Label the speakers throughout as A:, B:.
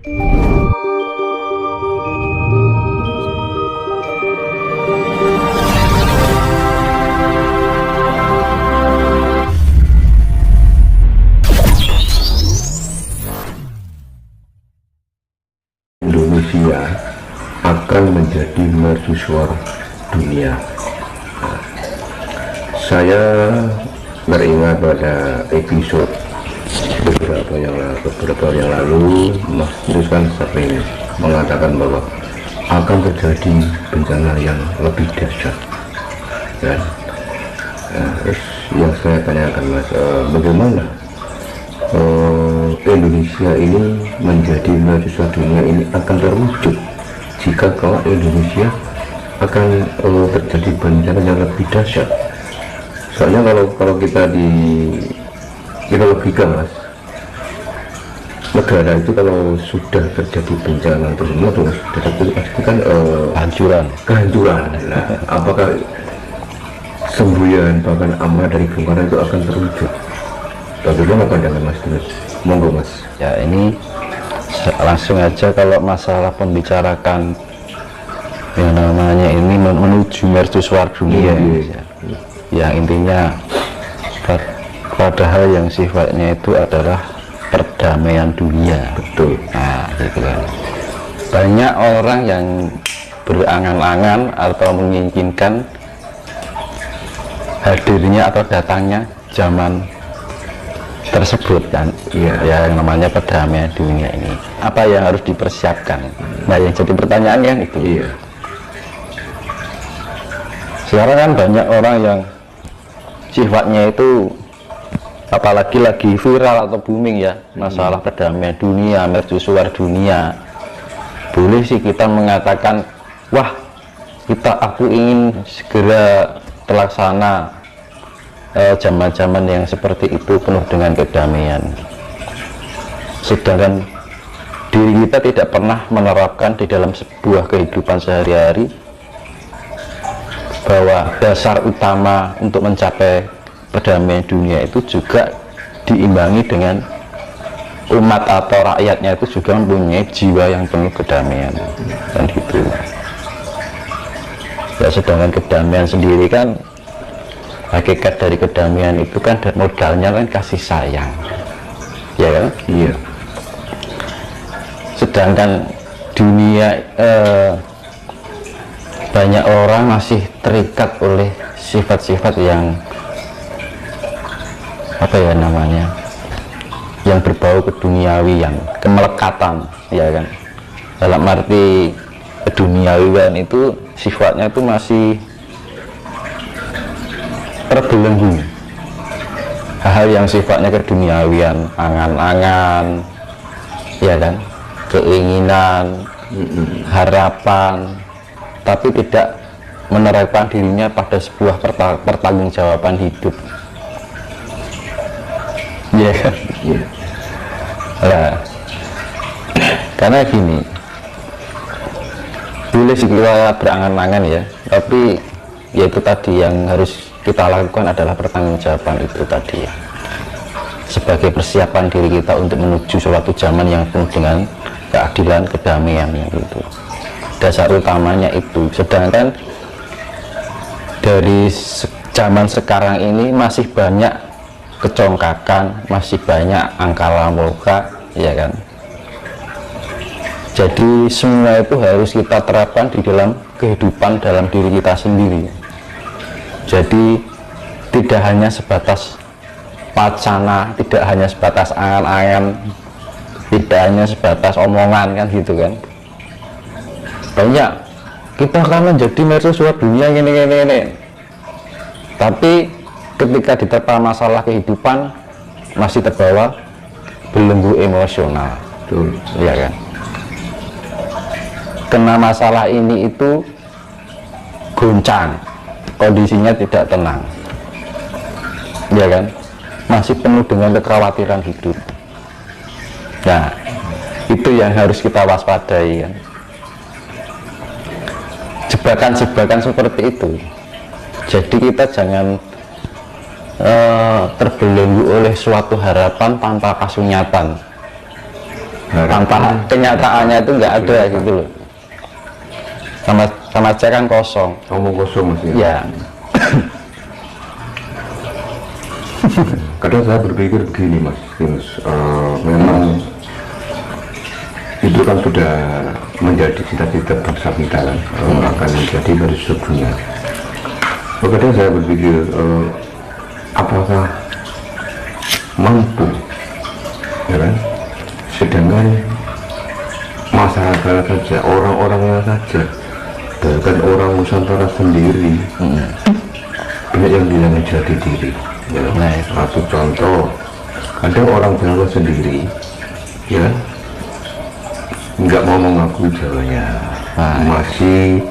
A: Indonesia akan menjadi mercusuar dunia. Saya teringat pada episode beberapa yang lalu, Mas Terus kan sering mengatakan bahwa akan terjadi bencana yang lebih dahsyat. Dan terus yang saya tanyakan, Mas, bagaimana Indonesia ini menjadi mercusuar dunia ini akan terwujud jika kalau Indonesia akan terjadi bencana yang lebih dahsyat. Soalnya kalau kita logika, Mas, negara itu kalau sudah terjadi bencana terus pasti kan kehancuran. Nah, apakah semboyan bahkan amanah dari Bung Karno itu akan terwujud? Bagaimana pandangan Mas Terus? Monggo, Mas.
B: Ya, ini langsung aja kalau masalah pembicarakan yang namanya ini menuju mercusuar dunia. Ya, intinya pada hal yang sifatnya itu adalah perdamaian dunia.
A: Betul.
B: Nah, gitu kan. Banyak orang yang berangan-angan atau menginginkan hadirnya atau datangnya zaman tersebut kan. Ya, yang namanya perdamaian dunia ini. Apa yang harus dipersiapkan? Nah, yang jadi pertanyaan yang itu.
A: Iya.
B: Sekarang kan banyak orang yang sifatnya itu, apalagi lagi viral atau booming ya, masalah perdamaian dunia, mercusuar dunia. Boleh sih kita mengatakan, wah, aku ingin segera terlaksana zaman-zaman yang seperti itu penuh dengan kedamaian. Sedangkan diri kita tidak pernah menerapkan di dalam sebuah kehidupan sehari-hari bahwa dasar utama untuk mencapai perdamaian dunia itu juga diimbangi dengan umat atau rakyatnya itu juga mempunyai jiwa yang penuh kedamaian dan gitu. Ya, sedangkan kedamaian sendiri kan, hakikat dari kedamaian itu kan modalnya kan kasih sayang, ya kan?
A: Iya.
B: Sedangkan dunia banyak orang masih terikat oleh sifat-sifat yang apa ya namanya, yang berbau keduniawian, kemelekatan, ya kan? Dalam arti keduniawian itu sifatnya itu masih terbelenggu. Hal-hal yang sifatnya keduniawian, angan-angan, ya kan, keinginan, harapan, tapi tidak menerapkan dirinya pada sebuah pertanggungjawaban hidup, ya kan? Nah, karena gini, boleh sih kita berangan-angan ya, tapi ya itu tadi yang harus kita lakukan adalah pertanggungjawaban itu tadi ya, sebagai persiapan diri kita untuk menuju suatu zaman yang penuh dengan keadilan, kedamaian gitu. Dasar utamanya itu. Sedangkan dari zaman sekarang ini masih banyak kecongkakan, masih banyak angka lamuka, ya kan? Jadi semua itu harus kita terapkan di dalam kehidupan dalam diri kita sendiri. Jadi tidak hanya sebatas wacana, tidak hanya sebatas angan-angan, tidak hanya sebatas omongan kan gitu kan. Banyak kita akan menjadi mercusuar dunia ini. Tapi ketika diterpa masalah kehidupan masih terbawa belenggu emosional.
A: Betul.
B: Ya kan. Kena masalah ini itu goncang, kondisinya tidak tenang, ya kan, masih penuh dengan kekhawatiran hidup. Nah, itu yang harus kita waspadai kan, jebakan-jebakan seperti itu. Jadi kita jangan terbelenggu oleh suatu harapan tanpa kasunyatan. tanpa kenyataannya itu nggak ada gitu loh. Sama aja kan kosong.
A: Ngomong kosong Mas ya.
B: Ya.
A: Kadang saya berpikir begini Mas Yunus, memang itu kan sudah menjadi cita-cita bangsa kita kan, akan menjadi garis dunia. Kadang saya berpikir, apakah mampu, ya kan? Sedangkan masyarakat saja, orang-orangnya saja, bahkan orang Nusantara sendiri, banyak yang bilang jati diri. Ya, satu contoh, kadang orang Jawa sendiri, ya, nggak mau mengakui Jawanya, masih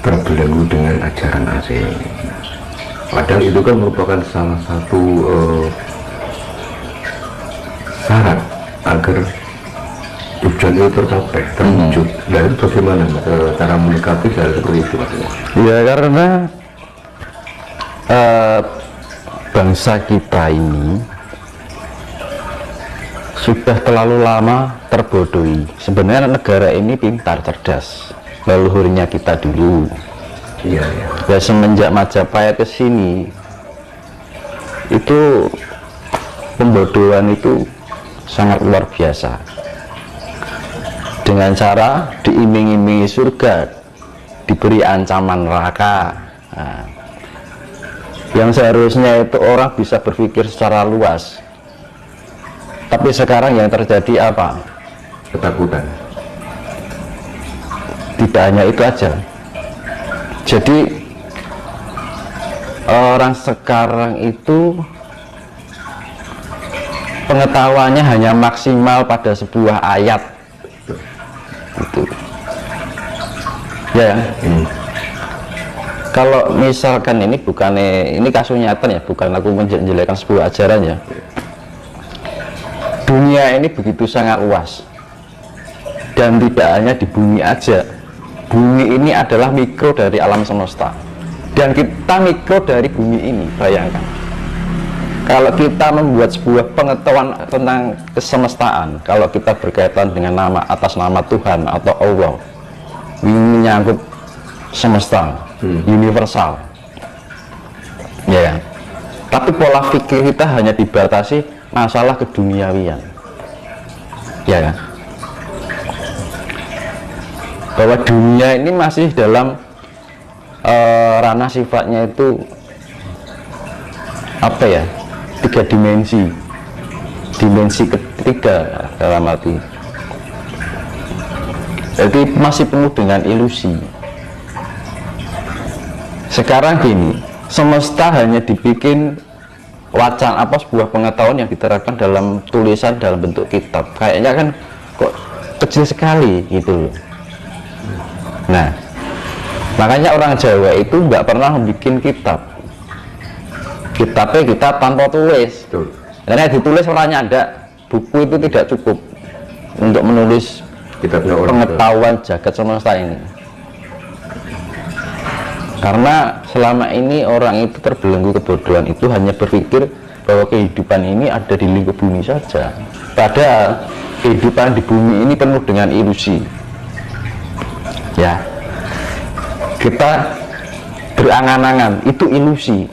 A: terbelenggu dengan ajaran asing. Padahal itu kan merupakan salah satu syarat agar tujuan itu tercapai, terwujud. Nah itu bagaimana cara menyikapi hal seperti itu maksudnya?
B: Ya karena bangsa kita ini sudah terlalu lama terbodohi. Sebenarnya negara ini pintar, cerdas, leluhurnya kita dulu.
A: Iya, iya.
B: Ya semenjak Majapahit ke sini itu pembodohan itu sangat luar biasa. Dengan cara diiming-imingi surga, diberi ancaman neraka. Nah, yang seharusnya itu orang bisa berpikir secara luas, tapi sekarang yang terjadi apa?
A: Ketakutan.
B: Tidak hanya itu aja. Jadi orang sekarang itu pengetahuannya hanya maksimal pada sebuah ayat itu ya. Kalau misalkan ini kasus nyata ya, bukan aku menjelekkan sebuah ajaran ya. Dunia ini begitu sangat luas, dan tidak hanya di bumi aja. Bumi ini adalah mikro dari alam semesta, dan kita mikro dari bumi ini. Bayangkan kalau kita membuat sebuah pengetahuan tentang kesemestaan, kalau kita berkaitan dengan nama atas nama Tuhan atau Allah, ini menyangkut semesta, universal, ya. Tapi pola pikir kita hanya dibatasi masalah keduniawian, ya kan? Bahwa dunia ini masih dalam ranah sifatnya itu apa ya? 3 dimensi. Dimensi ketiga dalam arti. Jadi masih penuh dengan ilusi. Sekarang gini, semesta hanya dibikin wacana sebuah pengetahuan yang diterapkan dalam tulisan dalam bentuk kitab. Kayaknya kan kok kecil sekali gitu loh. Nah, makanya orang Jawa itu nggak pernah membuat kitab. Kitabnya kitab tanpa tulis. Karena ditulis orangnya ada, buku itu tidak cukup untuk menulis pengetahuan jagat semesta ini. Karena selama ini orang itu terbelenggu kebodohan, itu hanya berpikir bahwa kehidupan ini ada di lingkup bumi saja. Padahal kehidupan di bumi ini penuh dengan ilusi. Ya, kita berangan-angan, itu ilusi.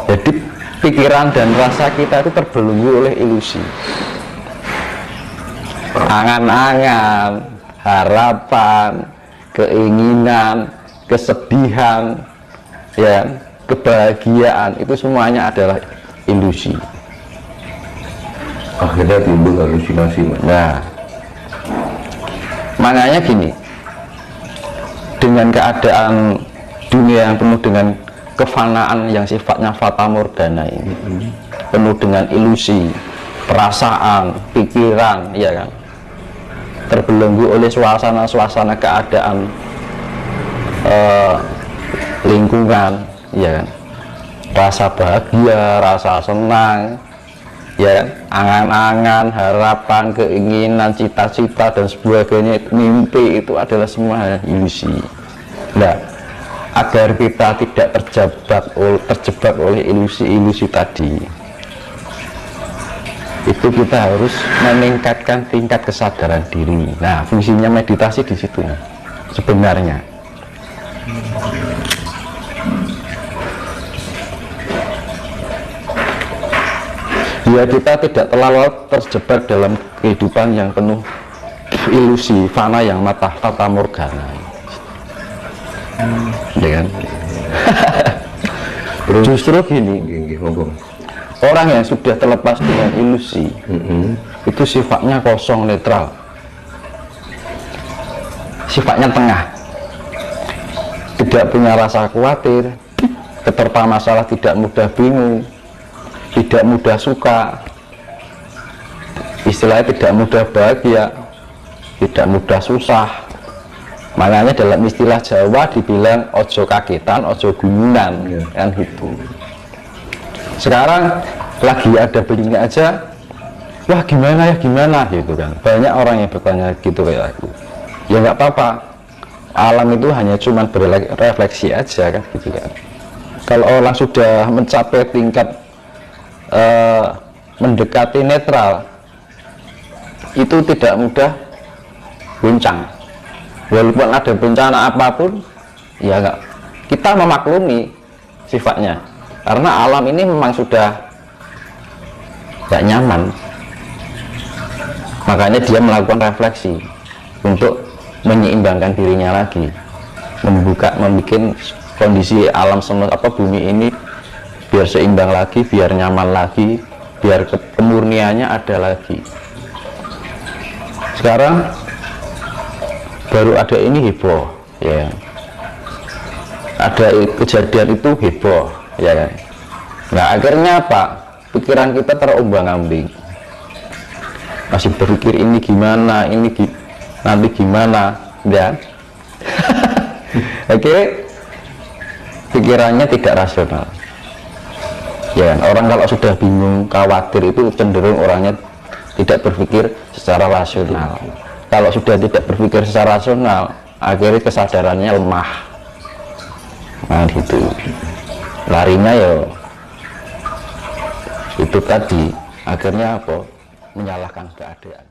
B: Jadi pikiran dan rasa kita itu terbelenggu oleh ilusi. Angan-angan, harapan, keinginan, kesedihan, ya, kebahagiaan, itu semuanya adalah ilusi.
A: Akhirnya timbul halusinasi.
B: Nah, makanya gini, dengan keadaan dunia yang penuh dengan kefanaan yang sifatnya fata morgana ini, penuh dengan ilusi, perasaan, pikiran, ya kan, terbelenggu oleh suasana-suasana keadaan, lingkungan, ya kan, rasa bahagia, rasa senang, ya kan, angan-angan, harapan, keinginan, cita-cita dan sebagainya, mimpi, itu adalah semua ilusi. Nah, agar kita tidak terjebak oleh ilusi-ilusi tadi, itu kita harus meningkatkan tingkat kesadaran diri. Nah, fungsinya meditasi di situ sebenarnya. Biar kita tidak terlalu terjebak dalam kehidupan yang penuh ilusi, fana yang fata morgana. Ya kan? Justru gini, orang yang sudah terlepas dengan ilusi, itu sifatnya kosong, netral, sifatnya tengah, tidak punya rasa khawatir, keterpa masalah tidak mudah bingung, tidak mudah suka, istilahnya tidak mudah bahagia, tidak mudah susah. Makanya dalam istilah Jawa dibilang ojo kagetan, ojo gumungan, kan gitu. Sekarang lagi ada begini aja, wah gimana ya gimana gitu kan. Banyak orang yang bertanya gitu kayak aku. Ya nggak apa-apa, alam itu hanya cuman berefleksi aja kan gitu kan. Kalau orang sudah mencapai tingkat mendekati netral, itu tidak mudah goncang. Walaupun ada bencana apapun, ya enggak, kita memaklumi sifatnya, karena alam ini memang sudah gak nyaman. Makanya dia melakukan refleksi untuk menyeimbangkan dirinya lagi, membuat kondisi alam semesta bumi ini biar seimbang lagi, biar nyaman lagi, biar kemurniannya ada lagi. Sekarang baru ada ini heboh, ya, ada kejadian itu heboh, ya kan. Nah akhirnya apa, pikiran kita terombang-ambing, masih berpikir ini gimana, nanti gimana, ya. Oke, pikirannya tidak rasional, ya kan? Orang kalau sudah bingung, khawatir itu cenderung orangnya tidak berpikir secara rasional. Kalau sudah tidak berpikir secara rasional, akhirnya kesadarannya lemah. Nah gitu, larinya ya itu tadi, akhirnya apa, menyalahkan keadaan.